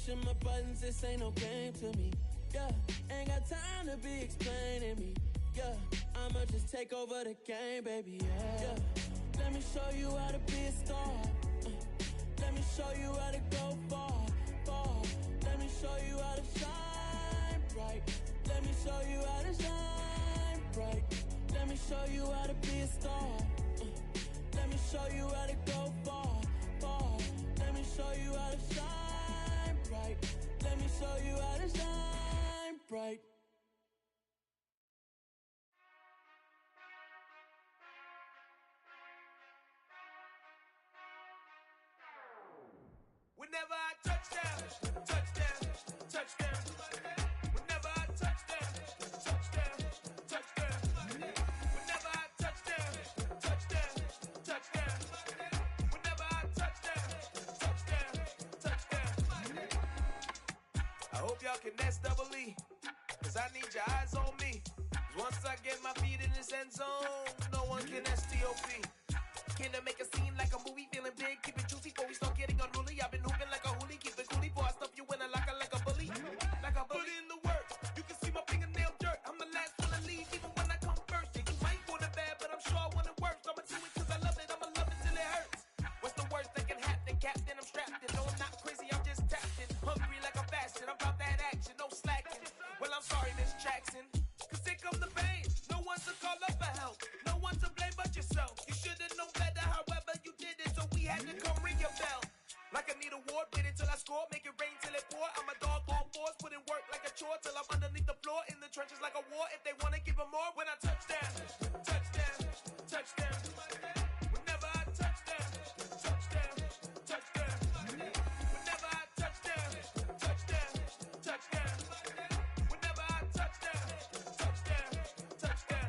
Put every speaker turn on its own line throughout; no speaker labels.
pushing my buttons, this ain't no game to me. Yeah, ain't got time to be explaining me. Yeah, I'ma just take over the game, baby. Yeah. Let me show you how to be a star. Let me show you how to go far, far. Let me show you how to shine bright. Let me show you how to shine bright. Let me show you how to be a star. Let me show you how to go far, far. Let me show you how to shine bright. Let me show you how to shine bright.
Whenever I touch down, touchdown, touchdown. Whenever I touch down, touchdown, touchdown. Whenever I touch down, touchdown, touchdown. Whenever I touch down, touchdown, touchdown. I hope y'all can S-double-E, cause I need your eyes on me. Cause once I get my feet in this end zone, no one can S-T-O-P. Can I make a scene like a movie, feeling big, keep it juicy before we start getting unruly. I've been hooping like a hoolie, keep it coolie before I stuff you in a locker like a bully. Like a bully. Put in the work, you can see my fingernail dirt. I'm the last one to leave, even when I come first. Yeah, you might want it bad, but I'm sure I want it worse. I'ma do it cause I love it, I'ma love it till it hurts. What's the worst that can happen? Captain, I'm strapped in. No, I'm not crazy, I'm just tapped in. Hungry like I'm fasting, I'm about that action, no slacking. Well, I'm sorry, Miss Jackson, cause here come the pain. No one to call up for help, no one to blame but yourself. You should've known better, however you did it, so we had to come ring your bell. Like I need a ward, wait until I score, make it rain till it pour. I'm a dog on fours, put in work like a chore till I'm underneath the floor, in the trenches like a war. If they wanna give them more, when I touch down, touchdown, touchdown. Whenever I touch down, touchdown, touchdown. Whenever I touch down, touchdown, touchdown. Whenever I touch down, touchdown, touchdown.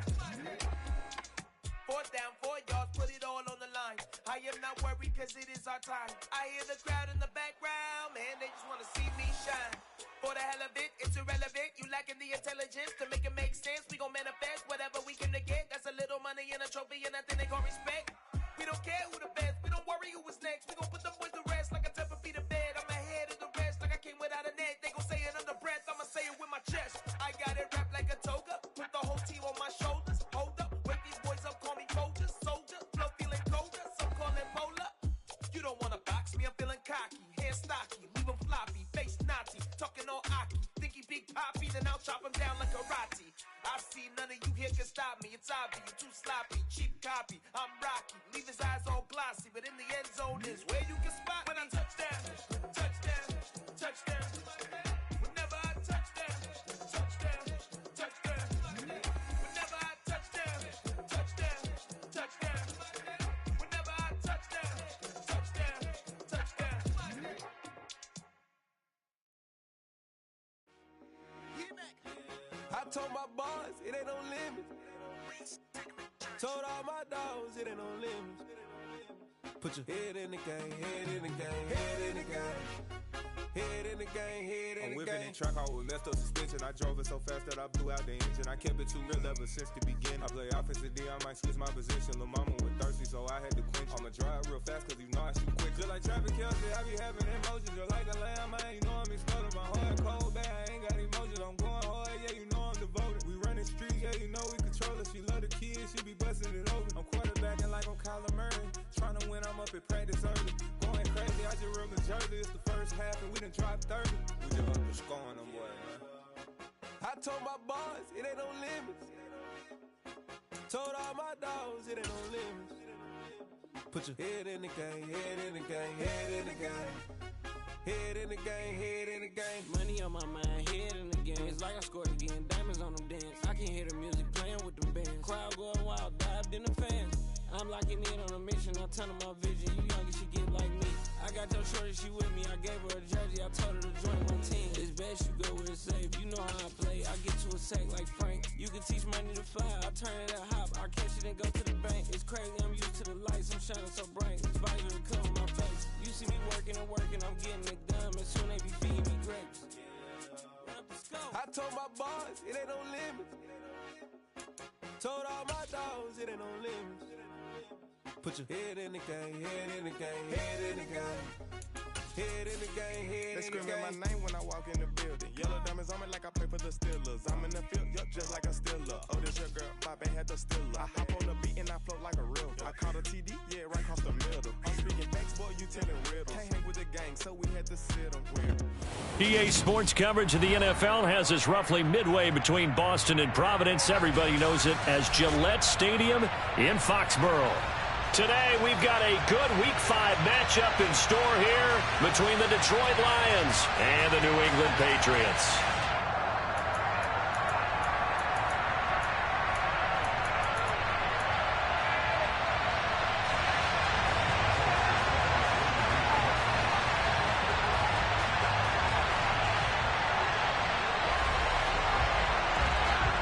4th down, 4 yards, put it all on the line. I am not worried cause it is our time. I hear the crowd in the background, man, they just wanna see me shine. For the hell of it, it's irrelevant. You lacking the intelligence to make it make sense. We gon' manifest whatever we can to get. That's a little money and a trophy and nothing they gon' respect. We don't care who the best, we don't worry who was next. We gon' put the boys to rest like a Tempur-Pedic bed. I'm ahead of the rest like I came without a net. They gon' say it under breath, I'ma say it with my chest. I got it wrapped like a toga, put the whole team on my shoulders. Hold up, wake these boys up, call me Folgers, soldier. Flow feeling colder, some call it polar. You don't wanna box me, I'm feeling cocky. Hair stocky, leave him floppy, face Nazi, talking all aki. Think he big poppy, then I'll chop him down like karate. I see none of you here can stop me. It's obvious, you too sloppy, cheap copy. I'm Rocky, leave his eyes all glossy, but in the end zone is where you can spot when I touch down, touchdown, touchdown. Whenever I touch down, touchdown, touchdown. Whenever I touch down, touchdown, touchdown. Whenever I touch down, touchdown, touchdown. I told my boss it ain't no limits. Told all my dogs it ain't no limits. Put your head in the game, head in the game, head in the game. Head in the game, head in the game. I'm whipping in track, I was messed up suspension. I drove it so fast that I blew out the engine. I kept it too real ever since the beginning. I play offensive D, I might switch my position. Lil' mama was thirsty, so I had to quench. I'ma drive real fast, cause you know I shoot quick. Just like Travis Kelce, I be having emotions. Just like a lamb, man, you know I'm exploding. My heart cold, bad, I ain't got emotions. I'm going hard, yeah, you know I'm devoted. We running streets, yeah, you know we control it. She love the kids, she be busting it over. I'm quarterbacking like I'm Kyler Murray. Trying to win, I'm up at practice early. Going crazy, I just real the jersey. It's the first half and we done dropped 30. We just up the score on them boys, man. I told my boys it ain't no limits. Told all my dogs it ain't no limits. Put your head in the game, head in the game, head in the game. Head in the game, head in the game.
Money on my mind, head in the game. It's like I scored again, diamonds on them dance. I can hear the music playing with them bands. Crowd going wild, dived in the fans. I'm locking in on a mission, I'm telling my vision. You young and she get like me. I got your shorty, she with me. I gave her a jersey, I told her to join my team. It's best you go where it's safe. You know how I play. I get to a sack like Frank. You can teach money to fly. I turn it at hop. I catch it and go to the bank. It's crazy, I'm used to the lights. I'm shining so bright. It's visor to cover my face. You see me working and working, I'm getting it done. And soon they be feeding me grapes.
I told my boys it ain't no limits. Told all my dogs it ain't no limits. Put your head in the game, head in the game, head in the game.
Head in the game, head they screaming my name when I walk in the building. Yellow diamonds on me like I play for the Steelers. I'm in the field, yup, just like a Steeler. Oh, this your girl, Bobby had the Steeler. I hop on the beat and I float like a real. I caught a TD, yeah, right across the middle. I'm speaking facts, boy, you telling riddles. Can't hang with the gang, so we had to sit them weird.
EA Sports coverage of the NFL has us roughly midway between Boston and Providence. Everybody knows it as Gillette Stadium in Foxborough. Today, we've got a good Week 5 matchup in store here between the Detroit Lions and the New England Patriots.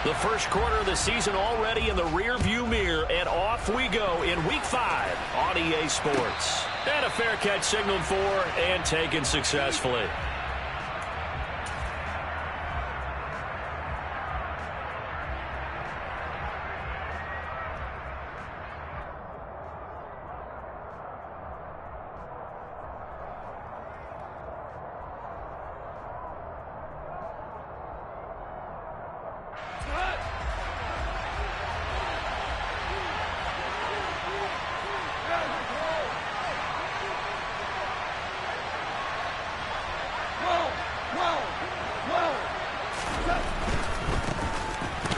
The first quarter of the season already in the rear-view mirror, and off we go in Week 5 on EA Sports. And a fair catch signaled for and taken successfully.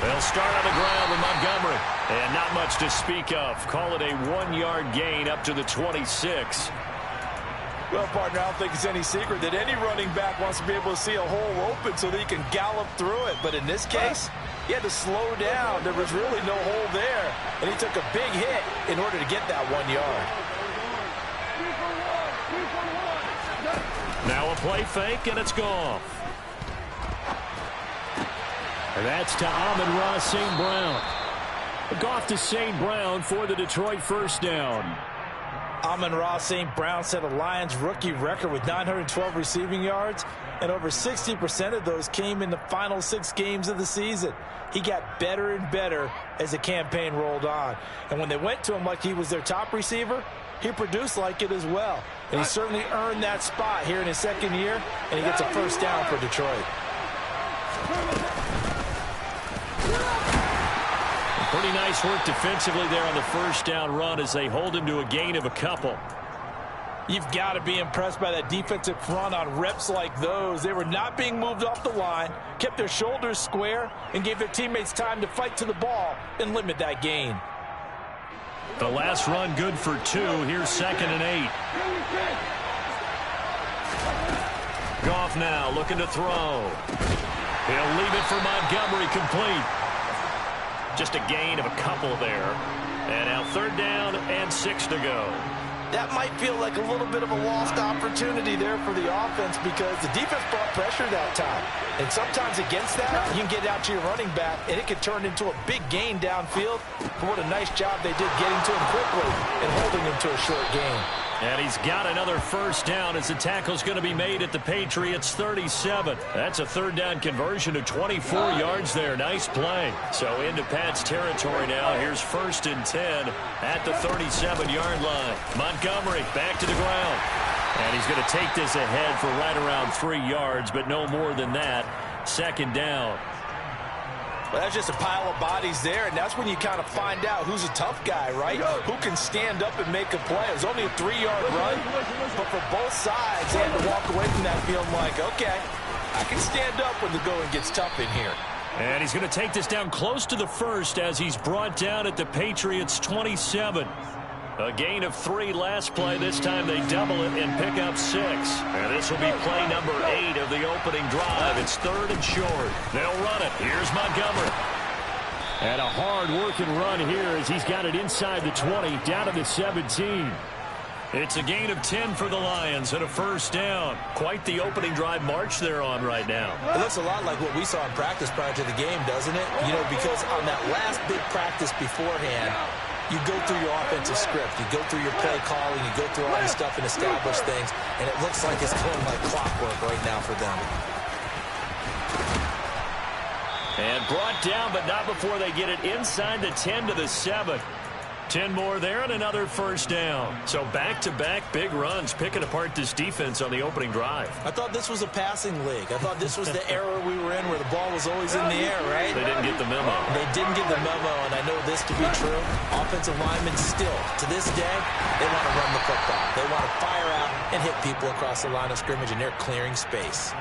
They'll start on the ground with Montgomery. And not much to speak of. Call it a 1-yard gain up to the 26.
Well, partner, I don't think it's any secret that any running back wants to be able to see a hole open so that he can gallop through it. But in this case, he had to slow down. There was really no hole there. And he took a big hit in order to get that 1 yard.
Now a play fake, and it's gone. And that's to Amon-Ra St. Brown. Goff to St. Brown for the Detroit first down.
Amon-Ra St. Brown set a Lions rookie record with 912 receiving yards, and over 60% of those came in the final 6 games of the season. He got better and better as the campaign rolled on. And when they went to him like he was their top receiver, he produced like it as well. And he certainly earned that spot here in his second year, and he gets a first down for Detroit.
Pretty nice work defensively there on the first down run as they hold him to a gain of a couple.
You've got to be impressed by that defensive front on reps like those. They were not being moved off the line, kept their shoulders square, and gave their teammates time to fight to the ball and limit that gain.
The last run good for 2. Here's 2nd and 8. Goff now looking to throw. He'll leave it for Montgomery, complete. Just a gain of a couple there. And now 3rd down and 6 to go.
That might feel like a little bit of a lost opportunity there for the offense because the defense brought pressure that time. And sometimes against that, you can get out to your running back, and it can turn into a big gain downfield. But what a nice job they did getting to him quickly and holding him to a short gain.
And he's got another first down as the tackle's going to be made at the Patriots 37. That's a 3rd down conversion of 24 yards there. Nice play. So into Pat's territory now. Here's 1st and 10 at the 37-yard line. Montgomery back to the ground. And he's going to take this ahead for right around 3 yards, but no more than that. 2nd down.
Well, that's just a pile of bodies there, and that's when you kind of find out who's a tough guy, right? Who can stand up and make a play. It was only a 3-yard run, but for both sides, they had to walk away from that feeling like, okay, I can stand up when the going gets tough in here.
And he's going to take this down close to the 1st as he's brought down at the Patriots 27. A gain of 3 last play. This time they double it and pick up 6. And this will be play number 8 of the opening drive. It's 3rd and short. They'll run it. Here's Montgomery. And a hard-working run here as he's got it inside the 20, down to the 17. It's a gain of 10 for the Lions and a first down. Quite the opening drive march they're on right now.
It looks a lot like what we saw in practice prior to the game, doesn't it? You know, because on that last big practice beforehand, you go through your offensive script, you go through your play calling, you go through all this stuff and establish things, and it looks like it's going like clockwork right now for them.
And brought down, but not before they get it inside the 10 to the 7. 10 more there and another first down. So back-to-back big runs picking apart this defense on the opening drive.
I thought this was a passing league. I thought this was the era we were in where the ball was always in the air, right?
They didn't get the memo.
They didn't get the memo, and I know this to be true. Offensive linemen still, to this day, they want to run the football. They want to fire out and hit people across the line of scrimmage, and they're clearing space.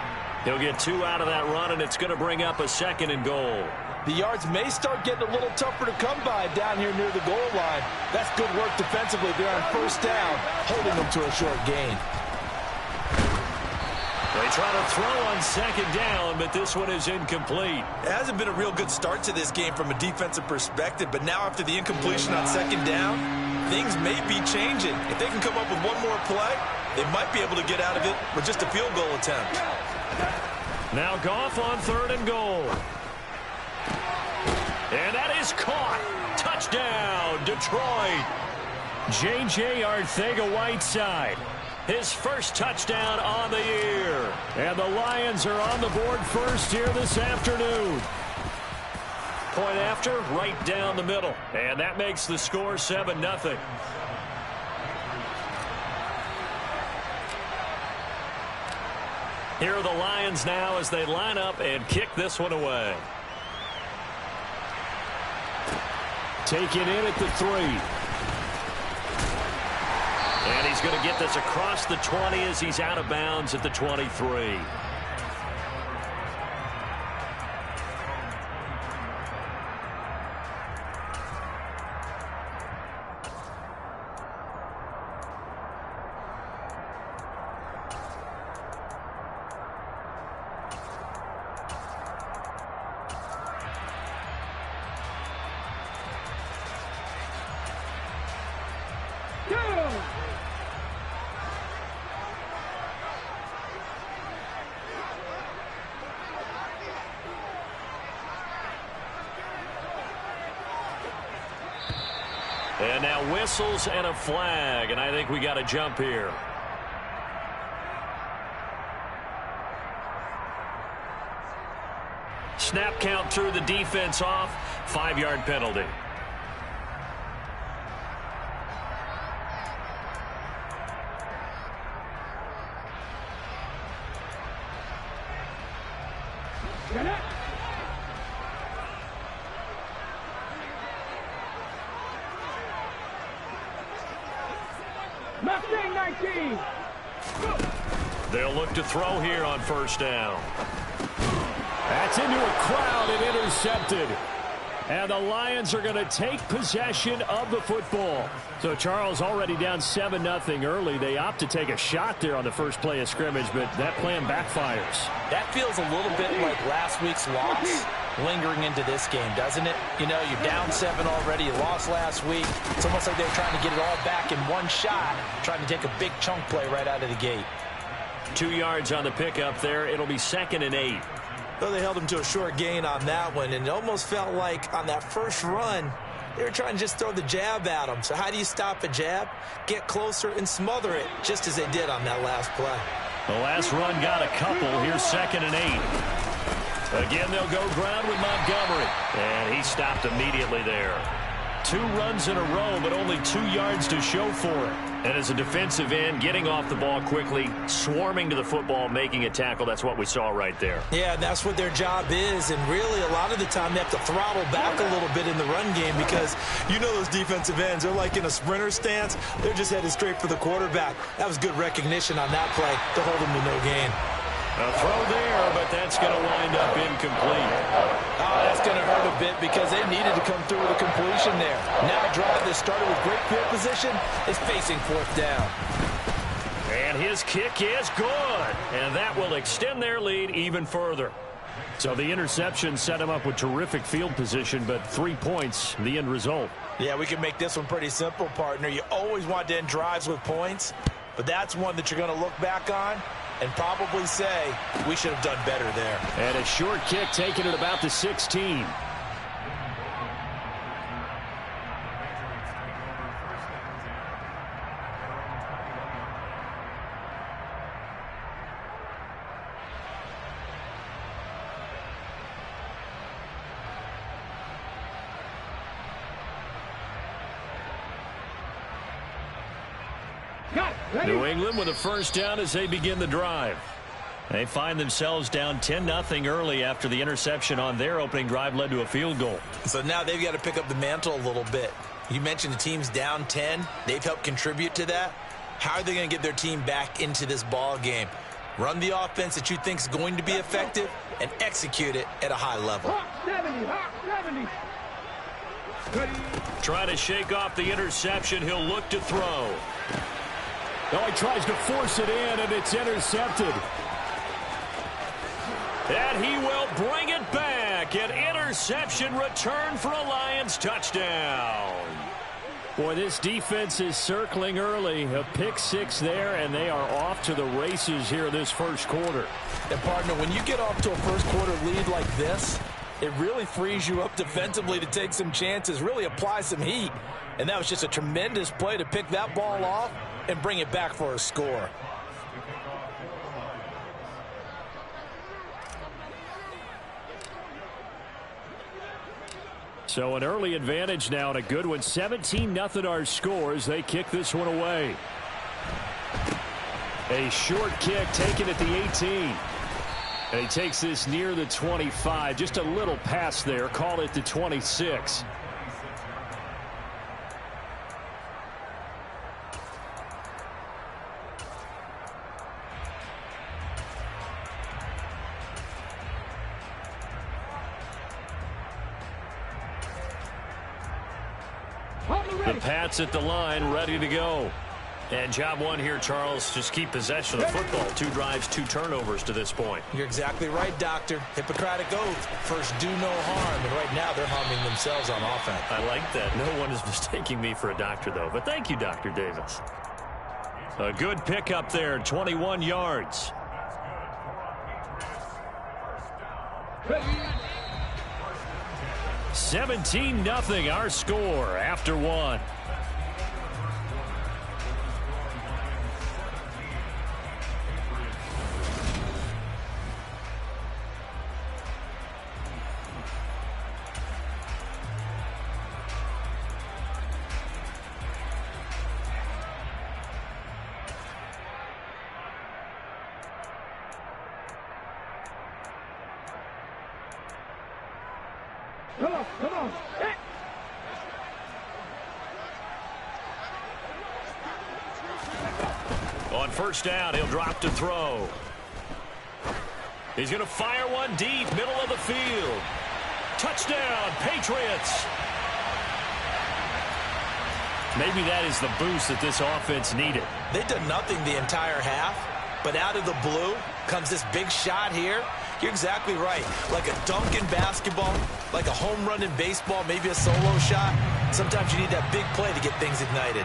He'll get 2 out of that run, and it's going to bring up a 2nd and goal.
The yards may start getting a little tougher to come by down here near the goal line. That's good work defensively there on first down, holding them to a short gain.
They try to throw on 2nd down, but this one is incomplete.
It hasn't been a real good start to this game from a defensive perspective, but now after the incompletion on 2nd down, things may be changing. If they can come up with one more play, they might be able to get out of it with just a field goal attempt.
Now Goff on 3rd and goal. And that is caught. Touchdown, Detroit. J.J. Arcega-Whiteside. His first touchdown on the year. And the Lions are on the board first here this afternoon. Point after, right down the middle. And that makes the score 7-0. Here are the Lions now as they line up and kick this one away. Taken in at the 3. And he's going to get this across the 20 as he's out of bounds at the 23. And now whistles and a flag, and I think we got a jump here. Snap count threw the defense off. 5-yard penalty. They'll look to throw here on first down. That's into a crowd and intercepted. And the Lions are going to take possession of the football. So Charles already down 7-0 early. They opt to take a shot there on the first play of scrimmage, but that plan backfires.
That feels a little bit like last week's loss lingering into this game, doesn't it? You know, you're down 7 already. You lost last week. It's almost like they're trying to get it all back in one shot, trying to take a big chunk play right out of the gate.
2 yards on the pickup there. It'll be 2nd and 8.
Well, they held him to a short gain on that one, and it almost felt like on that first run, they were trying to just throw the jab at him. So how do you stop a jab? Get closer and smother it, just as they did on that last play.
The last run got a couple. Here's 2nd and 8. Again, they'll go ground with Montgomery. And he stopped immediately there. 2 runs in a row, but only 2 yards to show for it. And as a defensive end, getting off the ball quickly, swarming to the football, making a tackle, that's what we saw right there.
Yeah, that's what their job is. And really, a lot of the time, they have to throttle back a little bit in the run game because you know those defensive ends, they're like in a sprinter stance. They're just headed straight for the quarterback. That was good recognition on that play to hold them to no gain.
A throw there, but that's going to wind up incomplete.
Oh, that's going to hurt a bit because they needed to come through with a completion there. Now a drive that started with great field position is facing 4th down.
And his kick is good. And that will extend their lead even further. So the interception set him up with terrific field position, but 3 points, the end result.
Yeah, we can make this one pretty simple, partner. You always want to end drives with points, but that's one that you're going to look back on and probably say, we should have done better there.
And a short kick taken at about the 16. New England with a first down as they begin the drive. They find themselves down 10-0 early after the interception on their opening drive led to a field goal.
So now they've got to pick up the mantle a little bit. You mentioned the team's down 10. They've helped contribute to that. How are they going to get their team back into this ball game? Run the offense that you think is going to be effective and execute it at a high level.
Try to shake off the interception. He'll look to throw. Oh, he tries to force it in, and it's intercepted. And he will bring it back. An interception return for a Lions touchdown. Boy, this defense is circling early. A pick six there, and they are off to the races here this first quarter.
And, partner, when you get off to a first quarter lead like this, it really frees you up defensively to take some chances, really apply some heat. And that was just a tremendous play to pick that ball off and bring it back for a score.
So an early advantage now and a good one. 17-0 our scores. They kick this one away. A short kick taken at the 18. And he takes this near the 25. Just a little pass there. Call it the 26. The Pats at the line, ready to go. And job one here, Charles, just keep possession of the football. 2 drives, 2 turnovers to this point.
You're exactly right, Doctor. Hippocratic oath. First, do no harm. And right now, they're harming themselves on offense.
I like that. No one is mistaking me for a doctor, though. But thank you, Dr. Davis. A good pickup there, 21 yards.
Ready.
17-0 our score after 1.
Come on. Hey.
On first down, he'll drop to throw. He's going to fire one deep, middle of the field. Touchdown, Patriots. Maybe that is the boost that this offense needed.
They did nothing the entire half, but out of the blue comes this big shot here. You're exactly right. Like a dunk in basketball, like a home run in baseball, maybe a solo shot. Sometimes you need that big play to get things ignited.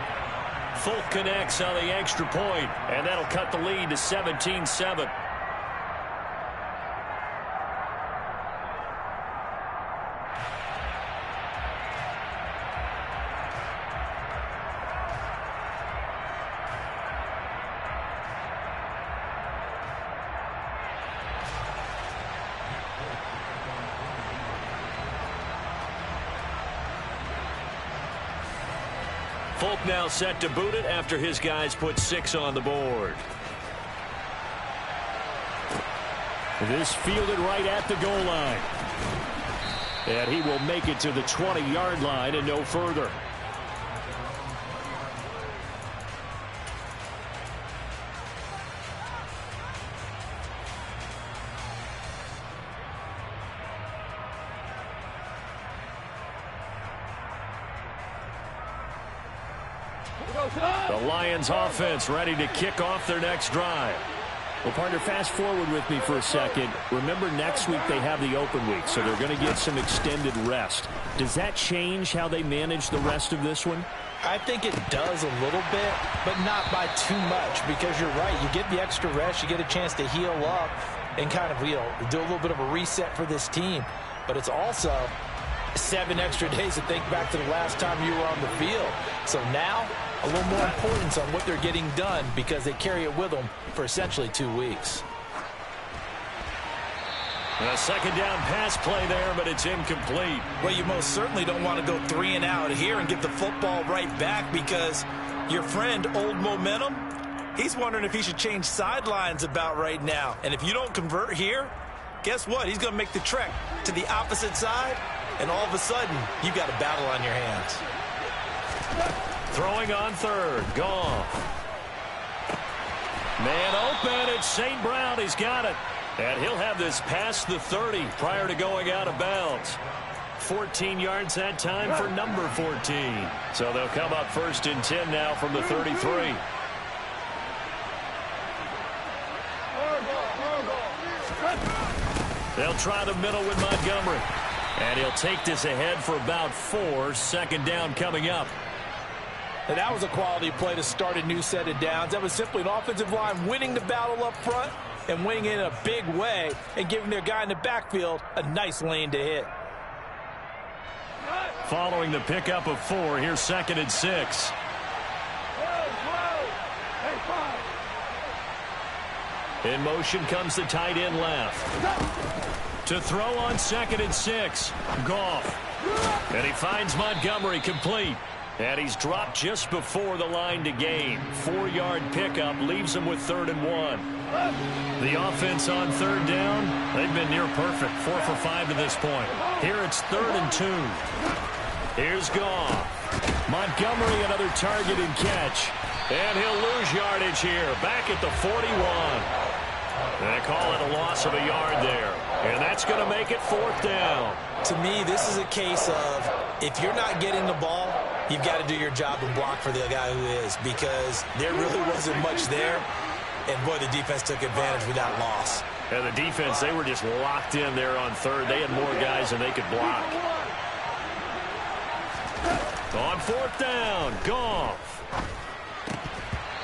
Folk connects on the extra point, and that'll cut the lead to 17-7. Folk now set to boot it after his guys put 6 on the board. This fielded right at the goal line. And he will make it to the 20-yard line and no further. The Lions offense ready to kick off their next drive. Well, partner, fast forward with me for a second. Remember, next week they have the open week, so they're going to get some extended rest. Does that change how they manage the rest of this one?
I think it does a little bit, but not by too much, because you're right. You get the extra rest, you get a chance to heal up and kind of, do a little bit of a reset for this team. But it's also 7 extra days to think back to the last time you were on the field. So now, a little more importance on what they're getting done because they carry it with them for essentially 2 weeks.
And a second down pass play there, but it's incomplete.
Well, you most certainly don't want to go 3 and out here and get the football right back because
Your friend, Old Momentum, he's wondering if he should change sidelines about right now. And if you don't convert here, guess what? He's going to make the trek to the opposite side, and all of a sudden, you've got a battle on your hands.
Throwing on third, Goff. Man open, it's St. Brown. He's got it. And he'll have this past the 30 prior to going out of bounds. 14 yards that time for number 14. So they'll come up 1st and 10 now from the 33. They'll try the middle with Montgomery. And he'll take this ahead for about 4. 2nd down coming up.
And that was a quality play to start a new set of downs. That was simply an offensive line winning the battle up front and winning in a big way and giving their guy in the backfield a nice lane to hit.
Following the pickup of 4, here's 2nd and 6. In motion comes the tight end left. To throw on 2nd and 6, Goff. And he finds Montgomery complete. And he's dropped just before the line to gain. 4-yard pickup leaves him with 3rd and 1. The offense on 3rd down, they've been near perfect. 4 for 5 to this point. Here it's 3rd and 2. Here's Goff. Montgomery, another target and catch. And he'll lose yardage here. Back at the 41. They call it a loss of a yard there. And that's going to make it 4th down.
To me, this is a case of if you're not getting the ball, you've got to do your job and block for the guy who is, because there really wasn't much there. And, boy, the defense took advantage with that loss.
And the defense, they were just locked in there on 3rd. They had more guys than they could block. On 4th down, Goff.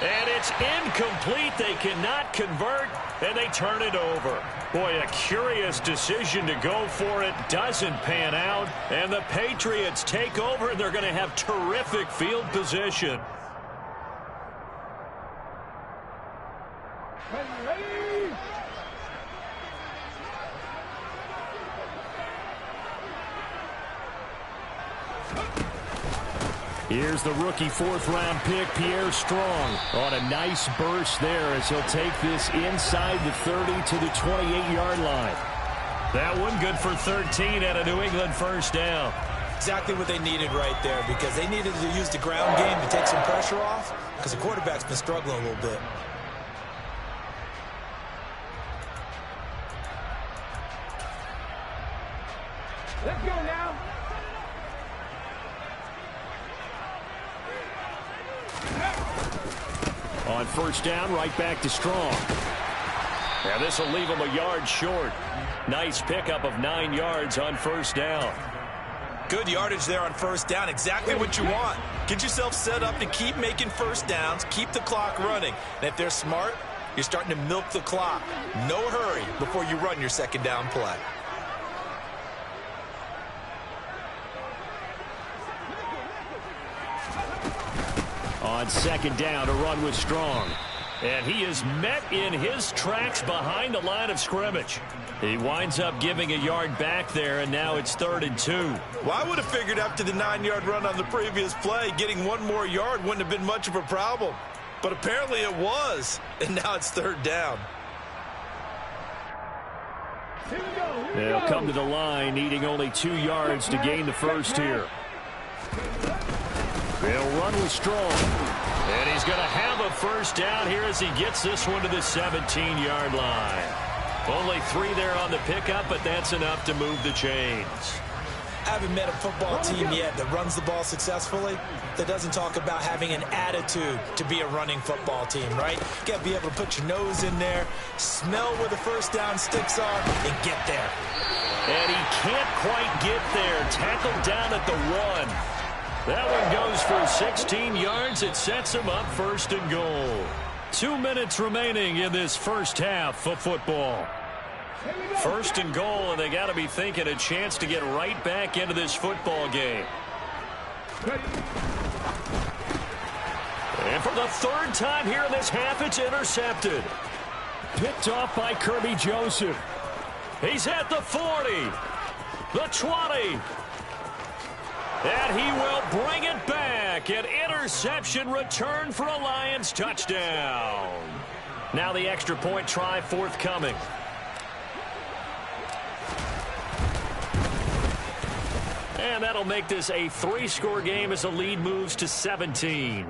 And it's incomplete. They cannot convert, and they turn it over. Boy, a curious decision to go for it. Doesn't pan out, and the Patriots take over, and they're going to have terrific field position. Here's the rookie 4th-round pick, Pierre Strong, on a nice burst there as he'll take this inside the 30 to the 28-yard line. That one good for 13 at a New England 1st down.
Exactly what they needed right there, because they needed to use the ground game to take some pressure off, because the quarterback's been struggling a little bit.
Let's go now.
On 1st down, right back to Strong. Now this will leave him a yard short. Nice pickup of 9 yards on 1st down.
Good yardage there on 1st down. Exactly what you want. Get yourself set up to keep making 1st downs, keep the clock running. And if they're smart, you're starting to milk the clock. No hurry before you run your 2nd down play.
On 2nd down, a run with Strong. And he is met in his tracks behind the line of scrimmage. He winds up giving a yard back there, and now it's 3rd and 2.
Well, I would have figured after the 9-yard run on the previous play, getting 1 more yard wouldn't have been much of a problem. But apparently it was, and now it's 3rd down.
They'll come to the line, needing only 2 yards to gain the 1st here. They'll run with Strong. And he's going to have a 1st down here as he gets this one to the 17-yard line. Only 3 there on the pickup, but that's enough to move the chains.
I haven't met a football team yet that runs the ball successfully that doesn't talk about having an attitude to be a running football team, right? You got to be able to put your nose in there, smell where the 1st down sticks are, and get there.
And he can't quite get there. Tackled down at the 1. That one goes for 16 yards. It sets him up 1st and goal. 2 minutes remaining in this 1st half of football. 1st and goal, and they got to be thinking a chance to get right back into this football game. And for the 3rd time here in this half, it's intercepted. Picked off by Kirby Joseph. He's at the 40, the 20. And he will bring it back. An interception return for a Lions touchdown. Now the extra point try forthcoming. And that'll make this a 3-score game as the lead moves to 17.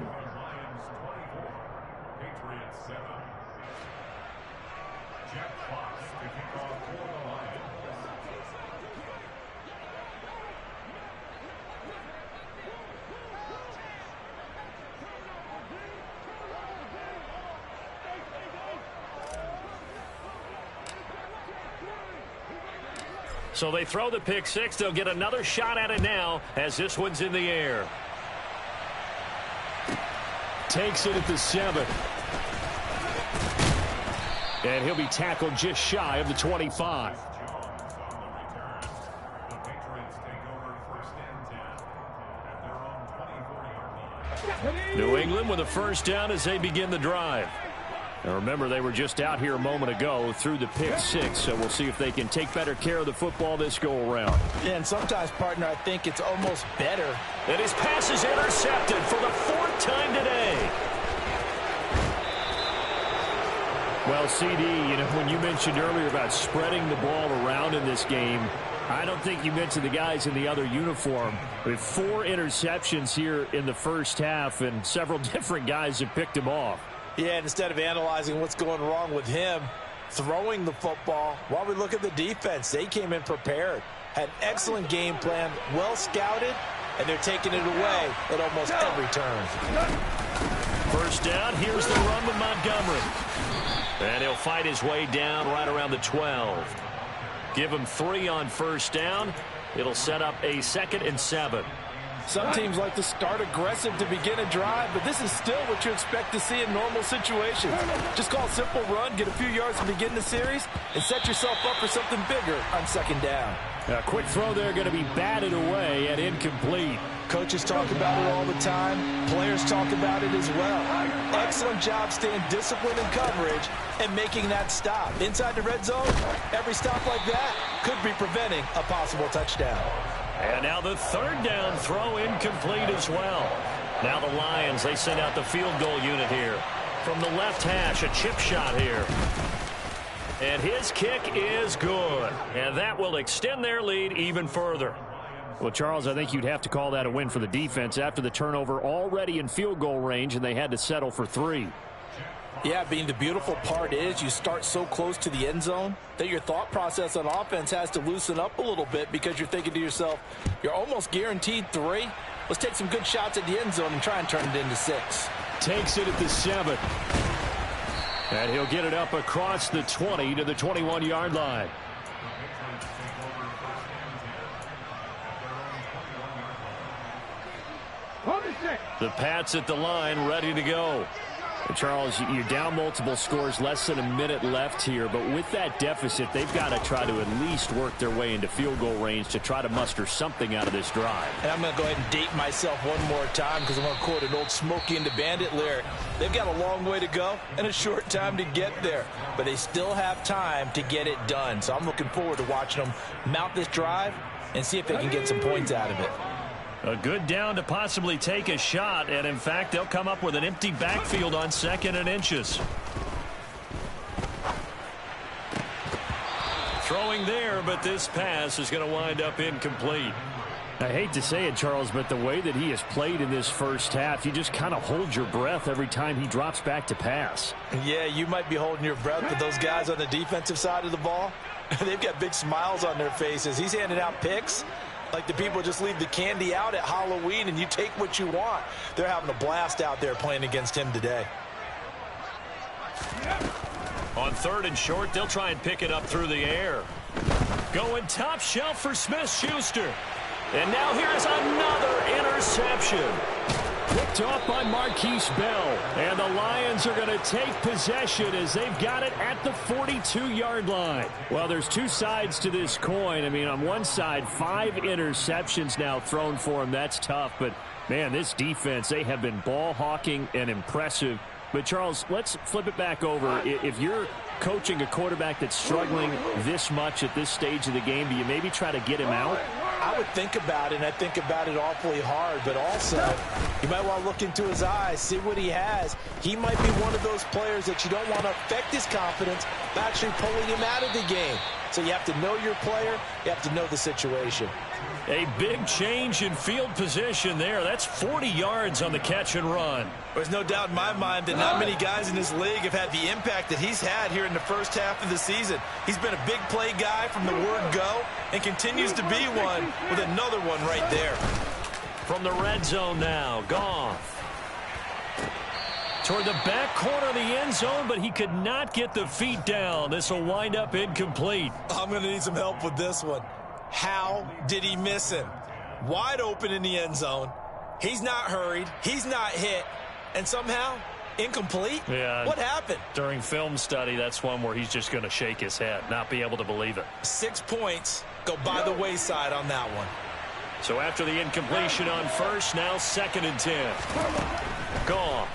So they throw the pick six. They'll get another shot at it now as this one's in the air. Takes it at the 7. And he'll be tackled just shy of the 25. New England with a first down as they begin the drive. And remember, they were just out here a moment ago through the pick six, so we'll see if they can take better care of the football this go-around.
Yeah, and sometimes, partner, I think it's almost better.
And his pass is intercepted for the 4th time today. Well, CD, you know, when you mentioned earlier about spreading the ball around in this game, I don't think you mentioned the guys in the other uniform. We have 4 interceptions here in the first half, and several different guys have picked them off.
Yeah, and instead of analyzing what's going wrong with him throwing the football, while we look at the defense, they came in prepared, had an excellent game plan, well scouted, and they're taking it away at almost every turn.
First down, here's the run with Montgomery. And he'll fight his way down right around the 12. Give him 3 on first down. It'll set up a 2nd and 7.
Some teams like to start aggressive to begin a drive, but this is still what you expect to see in normal situations. Just call a simple run, get a few yards to begin the series, and set yourself up for something bigger on 2nd down.
A quick throw there going to be batted away and incomplete.
Coaches talk about it all the time. Players talk about it as well. Excellent job staying disciplined in coverage and making that stop. Inside the red zone, every stop like that could be preventing a possible touchdown.
And now the 3rd down throw incomplete as well. Now the Lions, they send out the field goal unit here. From the left hash, a chip shot here. And his kick is good. And that will extend their lead even further. Well, Charles, I think you'd have to call that a win for the defense after the turnover already in field goal range, and they had to settle for 3.
Yeah, Bean, the beautiful part is you start so close to the end zone that your thought process on offense has to loosen up a little bit because you're thinking to yourself, you're almost guaranteed 3. Let's take some good shots at the end zone and try and turn it into 6.
Takes it at the 7. And he'll get it up across the 20 to the 21-yard line. The Pats at the line, ready to go. Charles, you're down multiple scores, less than a minute left here, but with that deficit, they've got to try to at least work their way into field goal range to try to muster something out of this drive.
And I'm going to go ahead and date myself one more time because I'm going to quote an old Smokey and the Bandit lyric. They've got a long way to go and a short time to get there, but they still have time to get it done. So I'm looking forward to watching them mount this drive and see if they can get some points out of it.
A good down to possibly take a shot, and in fact, they'll come up with an empty backfield on 2nd and inches. Throwing there, but this pass is going to wind up incomplete. I hate to say it, Charles, but the way that he has played in this first half, you just kind of hold your breath every time he drops back to pass.
Yeah, you might be holding your breath, but those guys on the defensive side of the ball, they've got big smiles on their faces. He's handing out picks like the people just leave the candy out at Halloween and you take what you want. They're having a blast out there playing against him today.
On 3rd and short, they'll try and pick it up through the air. Going top shelf for Smith-Schuster. And now here's another interception. Picked off by Marquise Bell. And the Lions are going to take possession as they've got it at the 42-yard line. Well, there's 2 sides to this coin. I mean, on one side, 5 interceptions now thrown for him. That's tough. But, man, this defense, they have been ball hawking and impressive. But, Charles, let's flip it back over. If you're coaching a quarterback that's struggling this much at this stage of the game, do you maybe try to get him out?
I would think about it, and I think about it awfully hard, but also you might want to look into his eyes, see what he has. He might be one of those players that you don't want to affect his confidence by actually pulling him out of the game. So you have to know your player, you have to know the situation.
A big change in field position there. That's 40 yards on the catch and run.
There's no doubt in my mind that not many guys in this league have had the impact that he's had here in the first half of the season. He's been a big play guy from the word go and continues to be one with another one right there.
From the red zone now, Goff. Toward the back corner of the end zone, but he could not get the feet down. This will wind up incomplete.
I'm going to need some help with this one. How did he miss him? Wide open in the end zone. He's not hurried. He's not hit. And somehow, incomplete?
Yeah.
What happened?
During film study, that's one where he's just going to shake his head, not be able to believe it.
6 points go by the wayside on that one.
So after the incompletion on first, now 2nd and 10. Goff.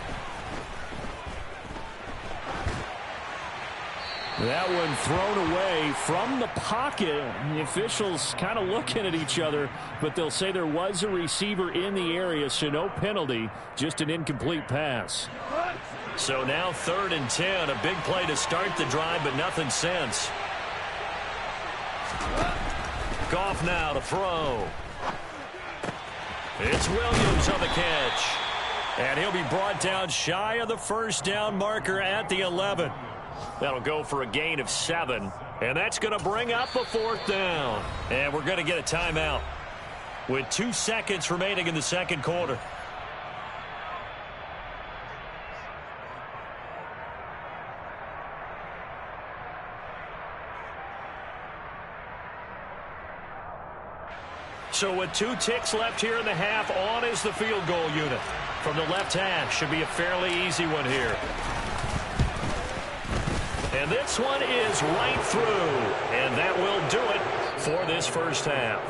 That one thrown away from the pocket. The officials kind of looking at each other, but they'll say there was a receiver in the area, so no penalty, just an incomplete pass. So now 3rd and 10, a big play to start the drive, but nothing since. Goff now to throw. It's Williams on the catch. And he'll be brought down shy of the first down marker at the 11. That'll go for a gain of 7. And that's going to bring up a 4th down. And we're going to get a timeout with 2 seconds remaining in the second quarter. So with 2 ticks left here in the half, on is the field goal unit. From the left hash, should be a fairly easy one here. And this one is right through. And that will do it for this first half.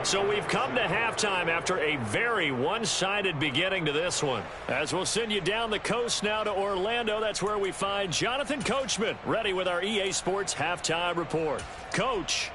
So we've come to halftime after a very one-sided beginning to this one. As we'll send you down the coast now to Orlando, that's where we find Jonathan Coachman ready with our EA Sports Halftime Report. Coach.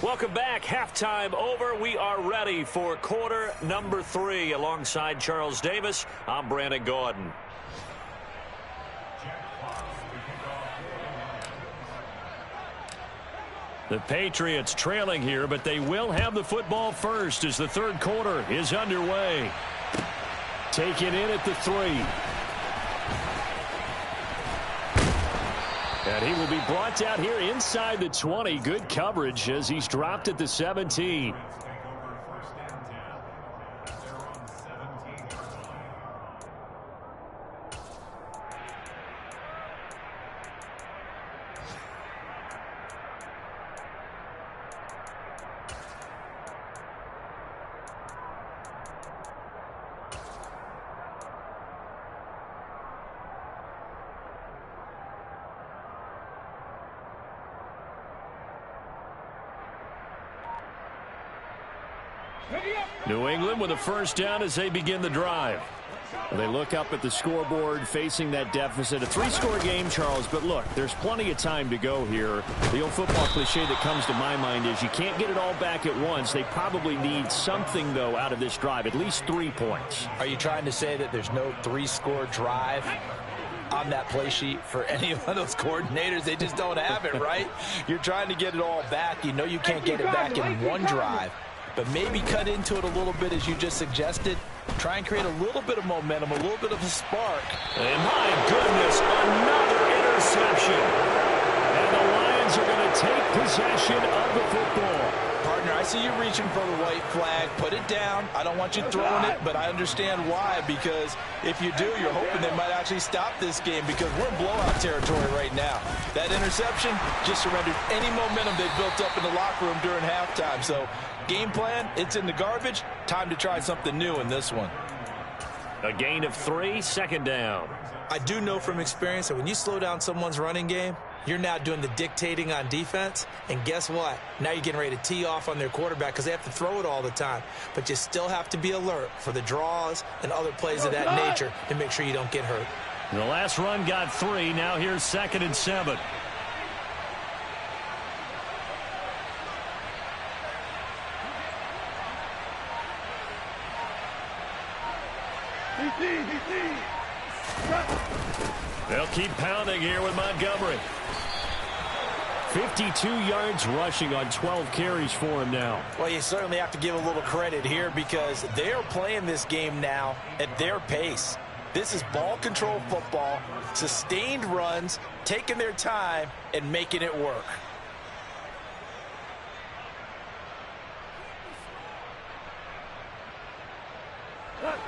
Welcome back. Halftime over. We are ready for quarter number 3. Alongside Charles Davis, I'm Brandon Gaudin. The Patriots trailing here, but they will have the football first as the third quarter is underway. Taken in at the 3. And he will be brought down here inside the 20. Good coverage as he's dropped at the 17. New England with a first down as they begin the drive. They look up at the scoreboard facing that deficit. A 3-score game, Charles, but look, there's plenty of time to go here. The old football cliche that comes to my mind is you can't get it all back at once. They probably need something, though, out of this drive, at least 3 points.
Are you trying to say that there's no 3-score drive on that play sheet for any of those coordinators? They just don't have it, right? You're trying to get it all back. You know you can't get it back in one drive. But maybe cut into it a little bit as you just suggested. Try and create a little bit of momentum, a little bit of a spark.
And my goodness, another interception. And the Lions are going to take possession of the football.
Partner, I see you reaching for the white flag. Put it down. I don't want you throwing it, but I understand why. Because if you do, you're hoping they might actually stop this game because we're in blowout territory right now. That interception just surrendered any momentum they built up in the locker room during halftime. So game plan, it's in the garbage. Time to try something new in this one.
A gain of 3, second down.
I do know from experience that when you slow down someone's running game, you're now doing the dictating on defense, and guess what? Now you're getting ready to tee off on their quarterback because they have to throw it all the time. But you still have to be alert for the draws and other plays of that nature to make sure you don't get hurt.
The last run got 3. Now here's 2nd and 7. They'll keep pounding here with Montgomery. 52 yards rushing on 12 carries for him now.
Well, you certainly have to give a little credit here because they're playing this game now at their pace. This is ball control football, sustained runs, taking their time and making it work.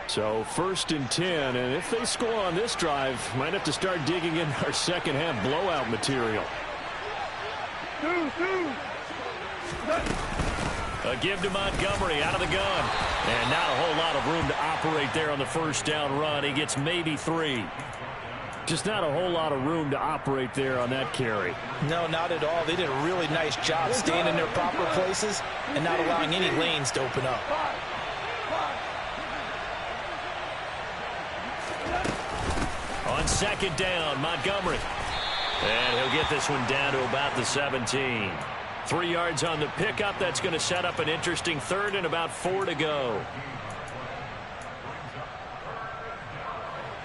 So 1st and 10, and if they score on this drive, might have to start digging in our second half blowout material. A give to Montgomery out of the gun. And not a whole lot of room to operate there on the first down run. He gets maybe 3. Just not a whole lot of room to operate there on that carry.
No, not at all. They did a really nice job staying in their proper places and not allowing any lanes to open up.
On 2nd down, Montgomery. And he'll get this one down to about the 17. 3 yards on the pickup. That's going to set up an interesting 3rd and about 4 to go.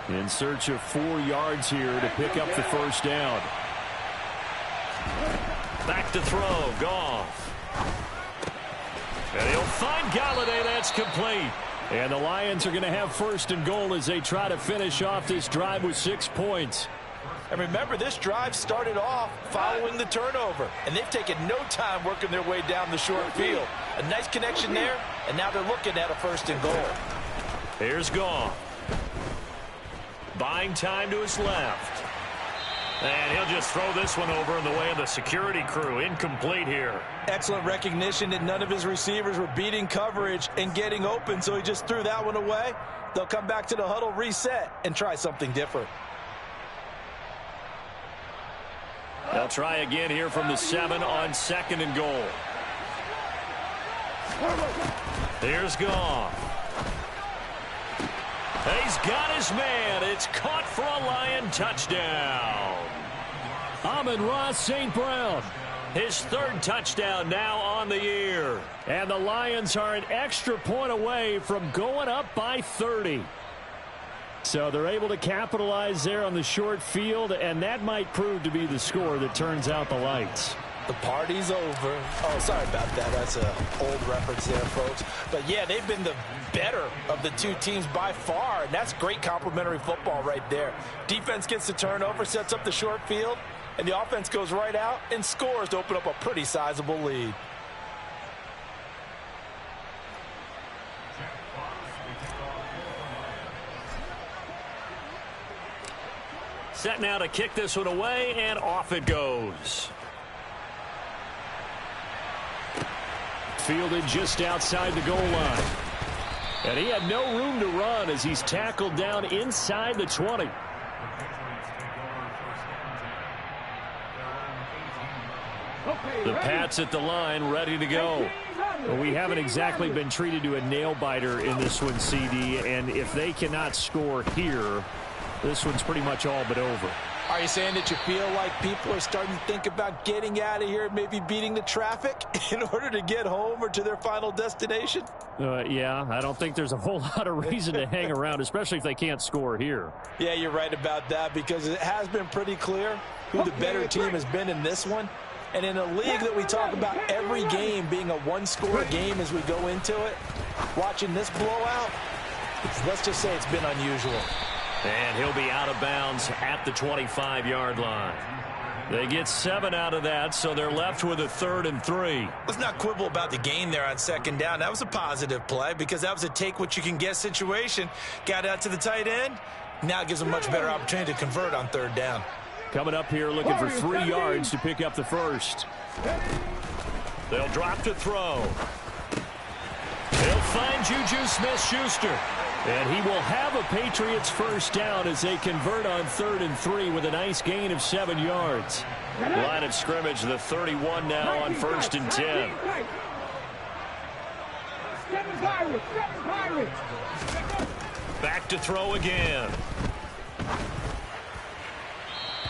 In search of 4 yards here to pick up the first down. Back to throw. Goff. And he'll find Galladay. That's complete. And the Lions are going to have 1st and goal as they try to finish off this drive with 6 points.
And remember, this drive started off following the turnover, and they've taken no time working their way down the short field. A nice connection there, and now they're looking at a 1st and goal.
Here's Goff. Buying time to his left. And he'll just throw this one over in the way of the security crew. Incomplete here.
Excellent recognition that none of his receivers were beating coverage and getting open, so he just threw that one away. They'll come back to the huddle, reset, and try something different.
They'll try again here from the 7 on 2nd and goal. There's Goff. He's got his man. It's caught for a Lion touchdown. Amon-Ra St. Brown. His 3rd touchdown now on the year. And the Lions are an extra point away from going up by 30. So they're able to capitalize there on the short field, and that might prove to be the score that turns out the lights.
The party's over. Oh, sorry about that. That's an old reference there, folks. But, yeah, they've been the better of the two teams by far, and that's great complimentary football right there. Defense gets the turnover, sets up the short field, and the offense goes right out and scores to open up a pretty sizable lead.
Set now to kick this one away, and off it goes. Fielded just outside the goal line. And he had no room to run as he's tackled down inside the 20. The Pats at the line, ready to go. Well, we haven't exactly been treated to a nail-biter in this one, CD, and if they cannot score here, this one's pretty much all but over.
Are you saying that you feel like people are starting to think about getting out of here, maybe beating the traffic in order to get home or to their final destination?
Yeah, I don't think there's a whole lot of reason to hang around, especially if they can't score here.
Yeah, you're right about that because it has been pretty clear who the better team has been in this one. And in a league that we talk about every game being a one-score game as we go into it, watching this blowout, let's just say it's been unusual.
And he'll be out of bounds at the 25-yard line. They get 7 out of that, so they're left with a 3rd and 3.
Let's not quibble about the gain there on 2nd down. That was a positive play because that was a take-what-you-can-get situation. Got out to the tight end. Now it gives them a much better opportunity to convert on 3rd down.
Coming up here looking for 3 yards to pick up the first. They'll drop to throw. They'll find Juju Smith-Schuster. And he will have a Patriots first down as they convert on 3rd and 3 with a nice gain of 7 yards. Line of scrimmage, the 31 now on 1st and 10. Back to throw again.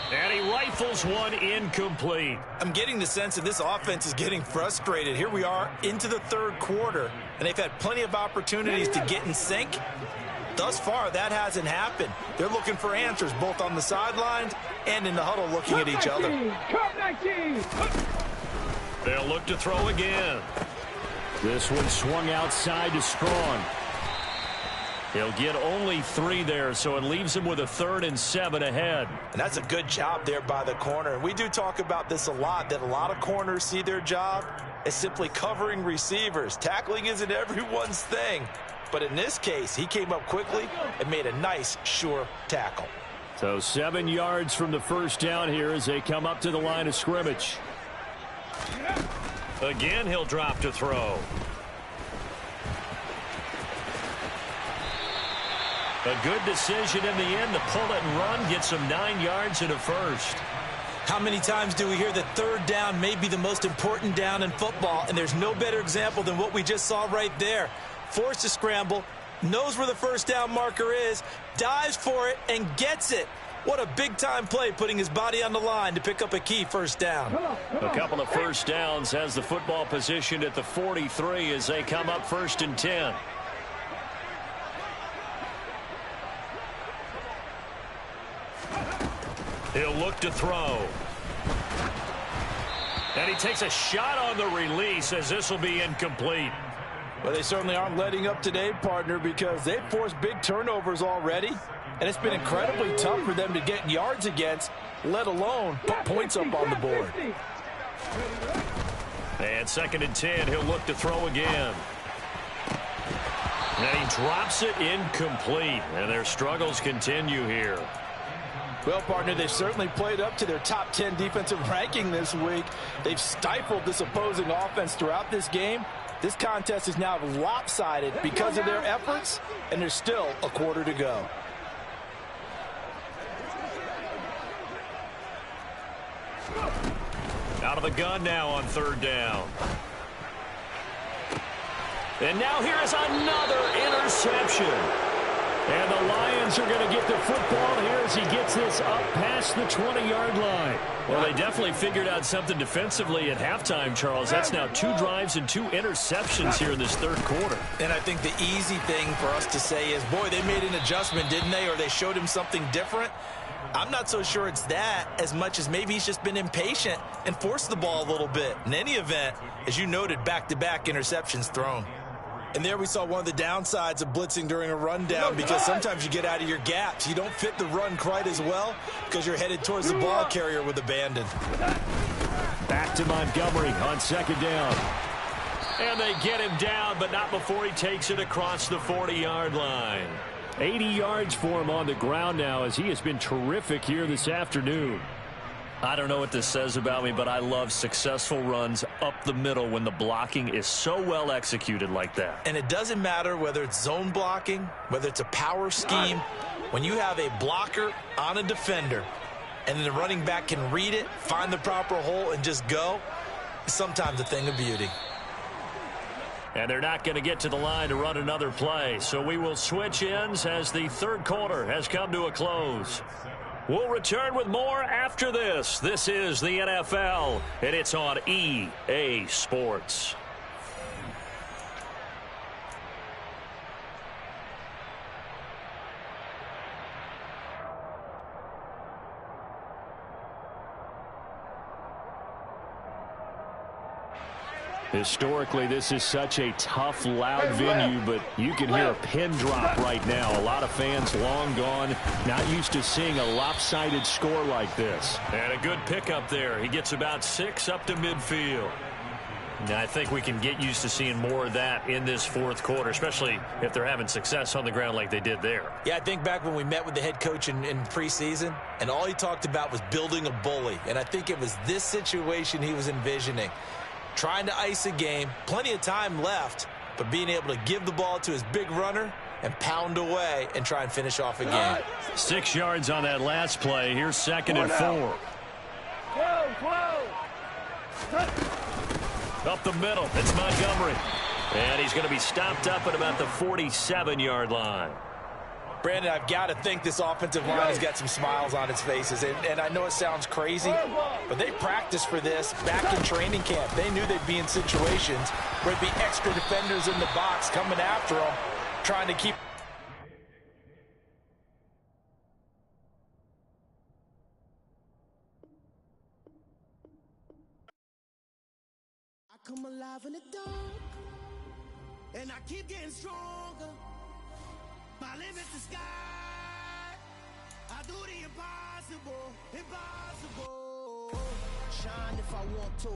And he rifles one incomplete.
I'm getting the sense that this offense is getting frustrated. Here we are into the 3rd quarter, and they've had plenty of opportunities to get in sync. Thus far, that hasn't happened. They're looking for answers both on the sidelines and in the huddle looking at each other.
They'll look to throw again. This one swung outside to Strong. He'll get only 3 there, so it leaves him with a 3rd and 7 ahead.
And that's a good job there by the corner. And we do talk about this a lot, that a lot of corners see their job as simply covering receivers. Tackling isn't everyone's thing. But in this case, he came up quickly and made a nice, sure tackle.
So 7 yards from the first down here as they come up to the line of scrimmage. Again, he'll drop to throw. A good decision in the end to pull it and run, get some 9 yards and a first.
How many times do we hear that 3rd down may be the most important down in football, and there's no better example than what we just saw right there. Forced to scramble, knows where the first down marker is, dives for it, and gets it. What a big-time play, putting his body on the line to pick up a key first down.
A couple of first downs, has the football positioned at the 43 as they come up 1st and 10. He'll look to throw. And he takes a shot on the release as this will be incomplete.
Well, they certainly aren't letting up today, partner, because they've forced big turnovers already. And it's been incredibly tough for them to get yards against, let alone put points up on the board.
And 2nd and 10, he'll look to throw again. And he drops it incomplete. And their struggles continue here.
Well, partner, they've certainly played up to their top 10 defensive ranking this week. They've stifled this opposing offense throughout this game. This contest is now lopsided because of their efforts, and there's still a quarter to go.
Out of the gun now on 3rd down. And now here is another interception. And the Lions are going to get the football here as he gets this up past the 20-yard line. Well, they definitely figured out something defensively at halftime, Charles. That's now 2 drives and 2 interceptions here in this 3rd quarter.
And I think the easy thing for us to say is, boy, they made an adjustment, didn't they? Or they showed him something different. I'm not so sure it's that as much as maybe he's just been impatient and forced the ball a little bit. In any event, as you noted, back-to-back interceptions thrown. And there we saw one of the downsides of blitzing during a rundown, because sometimes you get out of your gaps. You don't fit the run quite as well because you're headed towards the ball carrier with abandon.
Back to Montgomery on 2nd down. And they get him down, but not before he takes it across the 40-yard line. 80 yards for him on the ground now as he has been terrific here this afternoon. I don't know what this says about me, but I love successful runs up the middle when the blocking is so well executed like that.
And it doesn't matter whether it's zone blocking, whether it's a power scheme. When you have a blocker on a defender and then the running back can read it, find the proper hole, and just go, it's sometimes a thing of beauty.
And they're not going to get to the line to run another play. So we will switch ends as the 3rd quarter has come to a close. We'll return with more after this. This is the NFL, and it's on EA Sports. Historically, this is such a tough, loud venue, but you can hear a pin drop right now. A lot of fans long gone, not used to seeing a lopsided score like this. And a good pickup there. He gets about 6 up to midfield. Now, I think we can get used to seeing more of that in this 4th quarter, especially if they're having success on the ground like they did there.
Yeah, I think back when we met with the head coach in preseason, and all he talked about was building a bully. And I think it was this situation he was envisioning. Trying to ice a game, plenty of time left, but being able to give the ball to his big runner
and pound away and try and finish off a game.
6 yards on that last play. Here's 2nd and 4. Up the middle, it's Montgomery. And he's going to be stopped up at about the 47-yard line.
Brandon, I've got to think this offensive line has got some smiles on its faces. And I know it sounds crazy, but they practiced for this back in training camp. They knew they'd be in situations where there'd be extra defenders in the box coming after them, trying to keep.
I come alive in the dark, and I keep getting stronger. My limit's the sky. I do the impossible, impossible. Shine if I want to.